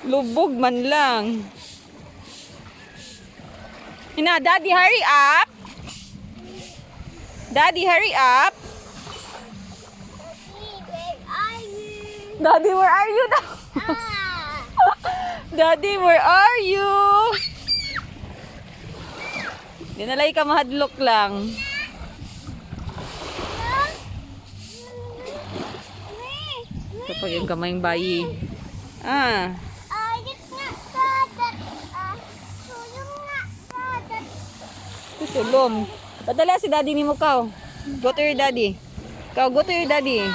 Lubog man lang. Hina, Daddy, hurry up. Daddy, hurry up. Daddy, where are you daw? Daddy, where are you? Dinalay ka mahadlok lang. Kapag yung kamayang bayi. Ah. Sulom. Padala si daddy ni mo kaw. Go to your daddy. Kaw, go to your daddy.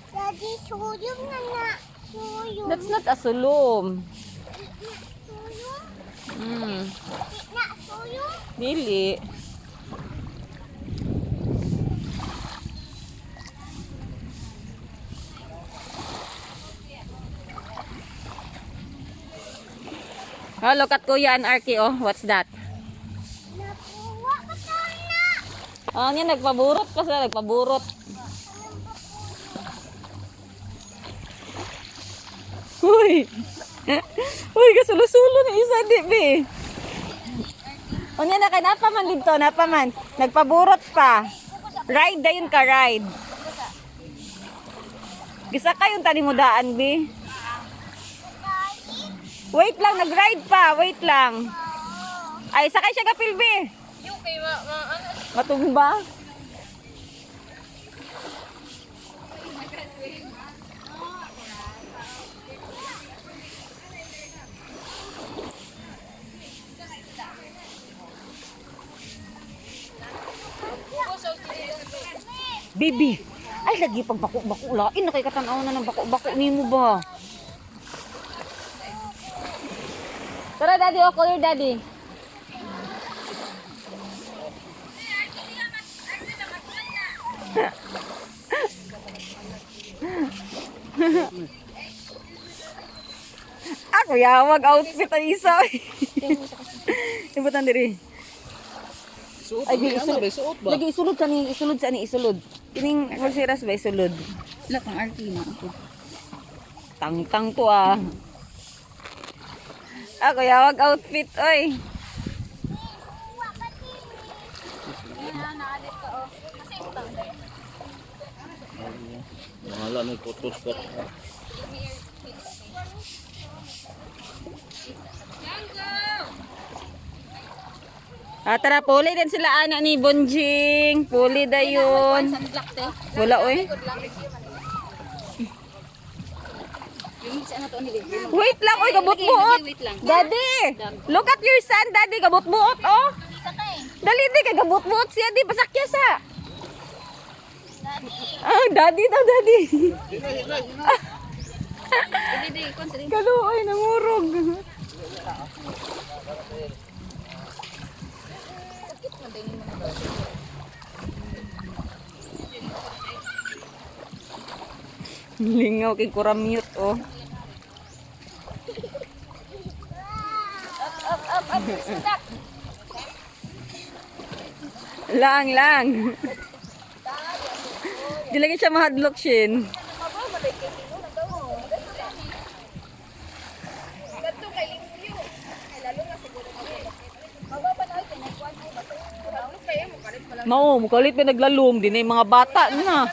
Daddy, suyong na na. Suyong. That's not a sulom. Suyong? Hmm. Na, suyong? Dili. Oh, look at Kuya and Arky, oh. What's that? Nakuha ka sana. Oh, niya nagpaburot pa sila, nagpaburot. Uy! Uy, kasulo-sulo ni isa, di, be. O niya, napa man dito, napa man. Nagpaburot pa. Ride da yun ka, ride. Gisa kayong tani mo daan, be. Wait lang, nag-ride pa. Wait lang. Ay, sakay siya kapil, be. Yung kay ano? Matumba. Bibi, ay lagi pag bako-bako lain na kay katanaw na ng bako-bako nimo ba? Tara daddy, oh, call your daddy. Ako yawag outfit ang isa. Ibutan diri. Suot Ay, ba? Ano ba? Suot ba? Lagi isulod ka ni, isulod sa ni isulod. Kining pulseras ba isulod? Lahat ng RT na ako. Tang-tang to ah. Ako yawag outfit, oy. Wala na ipot-pot. Tara, puli din sila anak ni Bonjing. Puli dayon. Wala, oy. Wait lang, oy, gabot-buot. Daddy, look at your son, daddy, gabot-buot, oh. Dali, di, kay gabot-buot siya, di, pasakya sa. Ah, daddy daw, daddy. Kaluoy, namurog. Lingaw kay kuramute, oh. Lang. Di lagi siya mahadlok, Shin. Mao, mukalit pa naglalum din ay mga bata na.